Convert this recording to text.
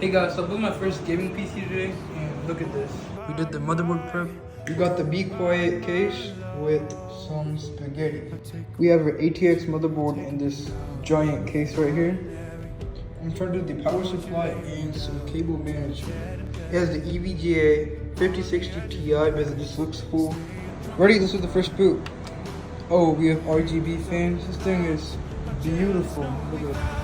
Hey guys, so I built my first gaming PC today, and look at this. We did the motherboard prep. We got the Be Quiet case with some spaghetti. We have an ATX motherboard in this giant case right here. I'm trying to do the power supply and some cable management. It has the EVGA 5060 Ti because it just looks cool. Ready, this is the first boot. Oh, we have RGB fans. This thing is beautiful. Look at it.